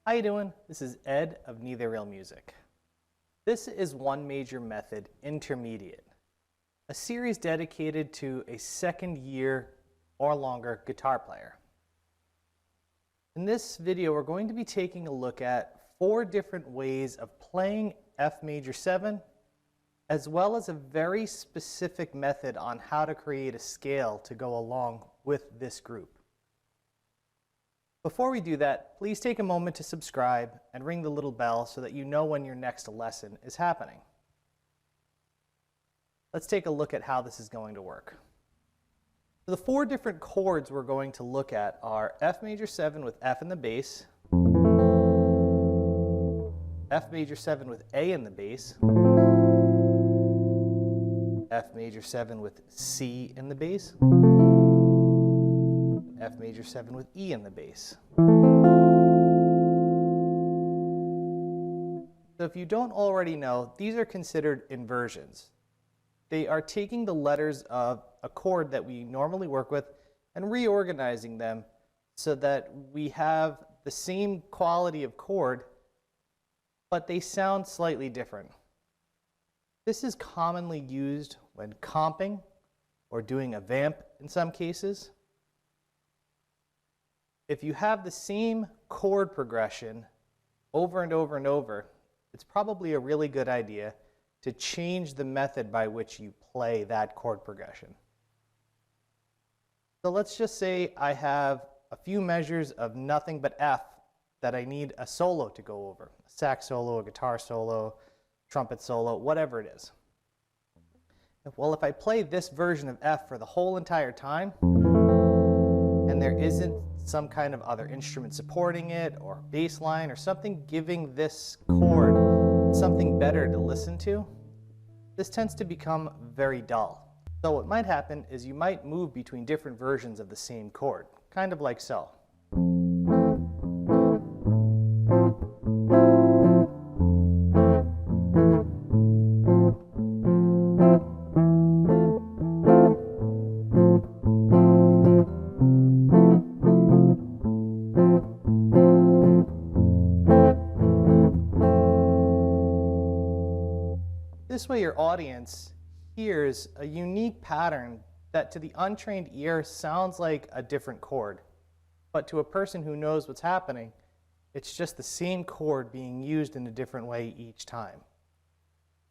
How you doing? This is Ed of Neither Real Music. This is One Major Method Intermediate, a series dedicated to a second year or longer guitar player. In this video, we're going to be taking a look at 4 different ways of playing F major 7, as well as a very specific method on how to create a scale to go along with this group. Before we do that, please take a moment to subscribe and ring the little bell so that you know when your next lesson is happening. Let's take a look at how this is going to work. So the 4 different chords we're going to look at are F major 7 with F in the bass, F major 7 with A in the bass, F major 7 with C in the bass, F major 7 with E in the bass. So if you don't already know, these are considered inversions. They are taking the letters of a chord that we normally work with and reorganizing them so that we have the same quality of chord, but they sound slightly different. This is commonly used when comping or doing a vamp in some cases. If you have the same chord progression over and over and over, it's probably a really good idea to change the method by which you play that chord progression. So let's just say I have a few measures of nothing but F that I need a solo to go over. A sax solo, a guitar solo, trumpet solo, whatever it is. Well, if I play this version of F for the whole entire time, and there isn't some kind of other instrument supporting it, or bass line, or something giving this chord something better to listen to, this tends to become very dull. So what might happen is you might move between different versions of the same chord, kind of like so. This way your audience hears a unique pattern that to the untrained ear sounds like a different chord. But to a person who knows what's happening, it's just the same chord being used in a different way each time.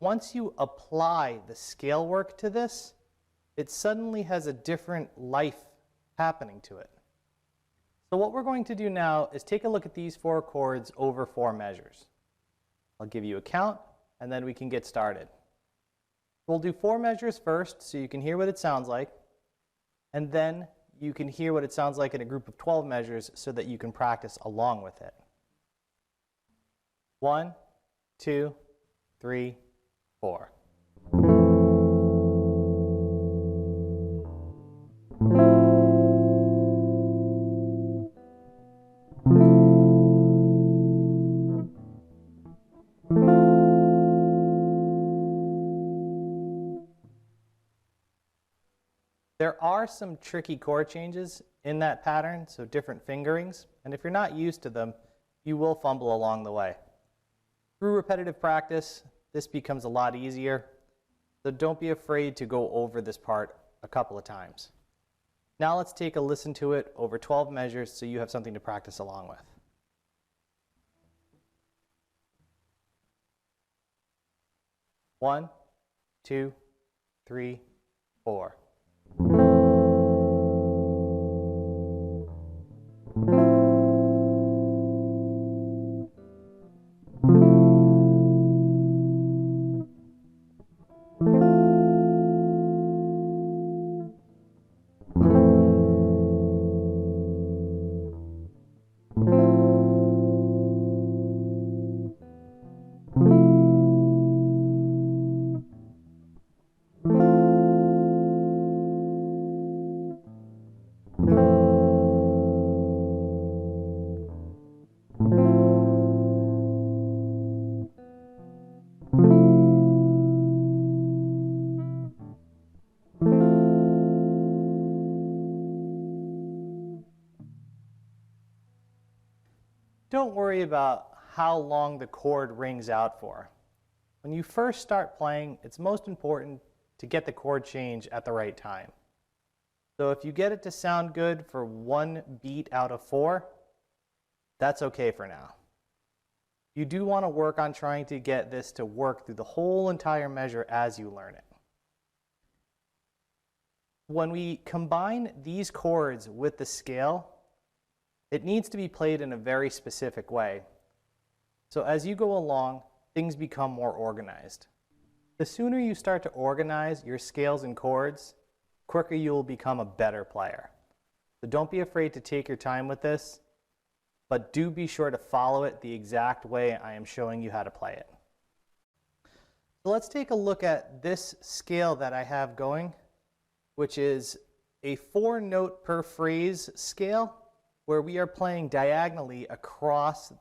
Once you apply the scale work to this, it suddenly has a different life happening to it. So what we're going to do now is take a look at these 4 chords over 4 measures. I'll give you a count, and then we can get started. We'll do 4 measures first so you can hear what it sounds like, and then you can hear what it sounds like in a group of 12 measures so that you can practice along with it. 1, 2, 3, 4. There are some tricky chord changes in that pattern, so different fingerings, and if you're not used to them, you will fumble along the way. Through repetitive practice, this becomes a lot easier, so don't be afraid to go over this part a couple of times. Now let's take a listen to it over 12 measures so you have something to practice along with. One, 2, 3, 4. Don't worry about how long the chord rings out for. When you first start playing, it's most important to get the chord change at the right time. So if you get it to sound good for 1 beat out of 4, that's okay for now. You do want to work on trying to get this to work through the whole entire measure as you learn it. When we combine these chords with the scale, it needs to be played in a very specific way. So as you go along, things become more organized. The sooner you start to organize your scales and chords, the quicker you will become a better player. So don't be afraid to take your time with this, but do be sure to follow it the exact way I am showing you how to play it. So let's take a look at this scale that I have going, which is a 4-note per phrase scale where we are playing diagonally across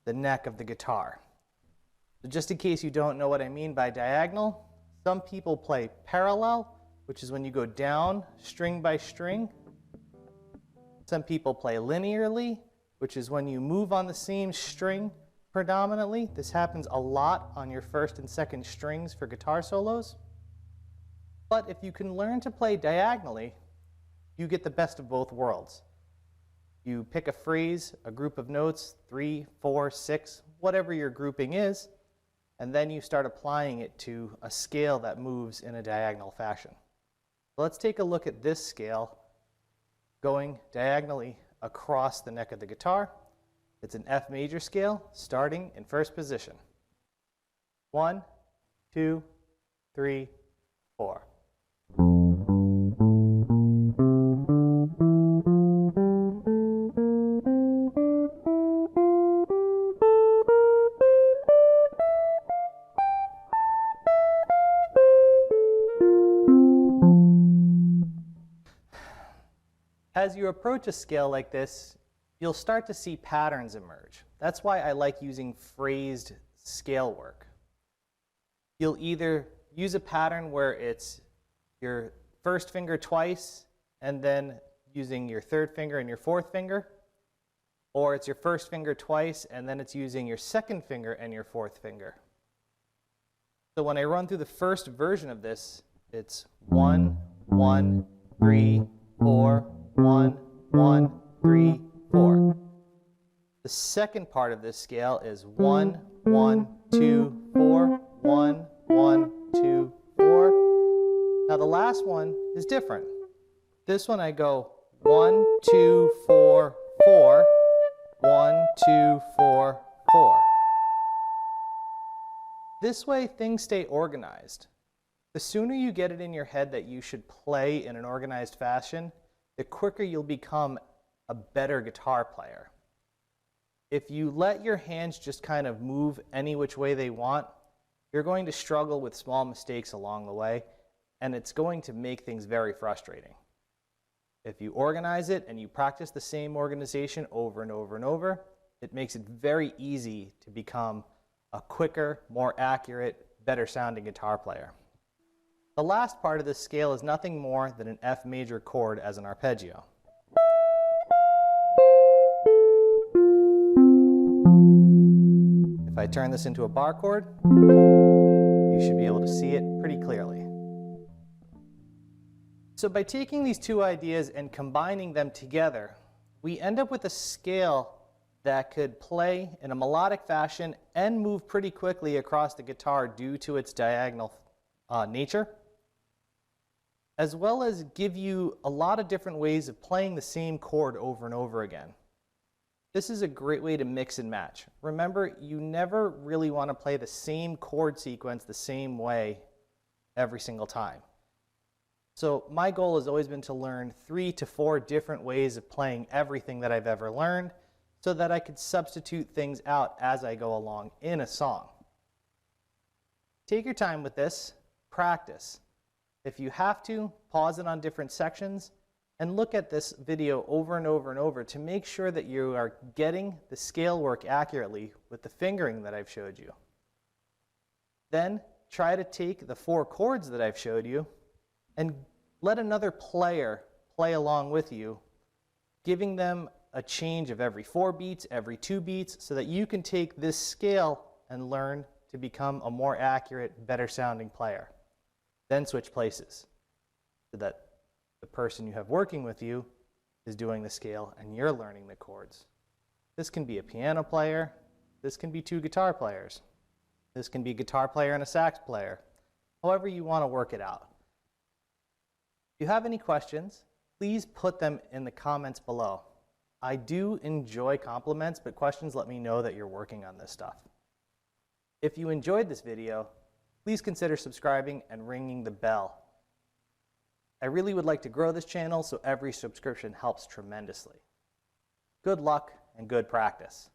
the neck of the guitar. So just in case you don't know what I mean by diagonal, some people play parallel, which is when you go down string by string. Some people play linearly, which is when you move on the same string predominantly. This happens a lot on your first and second strings for guitar solos. But if you can learn to play diagonally, you get the best of both worlds. You pick a phrase, a group of notes, 3, 4, 6, whatever your grouping is, and then you start applying it to a scale that moves in a diagonal fashion. So let's take a look at this scale going diagonally across the neck of the guitar. It's an F major scale starting in first position. 1, 2, 3, 4. As you approach a scale like this, you'll start to see patterns emerge. That's why I like using phrased scale work. You'll either use a pattern where it's your first finger twice and then using your third finger and your fourth finger, or it's your first finger twice and then it's using your second finger and your fourth finger. So when I run through the first version of this, it's 1, 1, 3, 4, 1, 1, 3, 4. The second part of this scale is 1, 1, 2, 4, 1, 1, 2, 4. Now the last one is different. This one I go 1, 2, 4, 4, 1, 2, 4, 4. This way things stay organized. The sooner you get it in your head that you should play in an organized fashion, the quicker you'll become a better guitar player. If you let your hands just kind of move any which way they want, you're going to struggle with small mistakes along the way, and it's going to make things very frustrating. If you organize it and you practice the same organization over and over and over, it makes it very easy to become a quicker, more accurate, better sounding guitar player. The last part of this scale is nothing more than an F major chord as an arpeggio. If I turn this into a bar chord, you should be able to see it pretty clearly. So by taking these two ideas and combining them together, we end up with a scale that could play in a melodic fashion and move pretty quickly across the guitar due to its diagonal nature, as well as give you a lot of different ways of playing the same chord over and over again. This is a great way to mix and match. Remember, you never really want to play the same chord sequence the same way every single time. So my goal has always been to learn 3 to 4 different ways of playing everything that I've ever learned so that I could substitute things out as I go along in a song. Take your time with this, practice. If you have to, pause it on different sections and look at this video over and over and over to make sure that you are getting the scale work accurately with the fingering that I've showed you. Then try to take the 4 chords that I've showed you and let another player play along with you, giving them a change of every 4 beats, every 2 beats, so that you can take this scale and learn to become a more accurate, better sounding player. Then switch places so that the person you have working with you is doing the scale and you're learning the chords. This can be a piano player. This can be 2 guitar players. This can be a guitar player and a sax player. However you want to work it out. If you have any questions, please put them in the comments below. I do enjoy compliments, but questions let me know that you're working on this stuff. If you enjoyed this video, please consider subscribing and ringing the bell. I really would like to grow this channel, so every subscription helps tremendously. Good luck and good practice.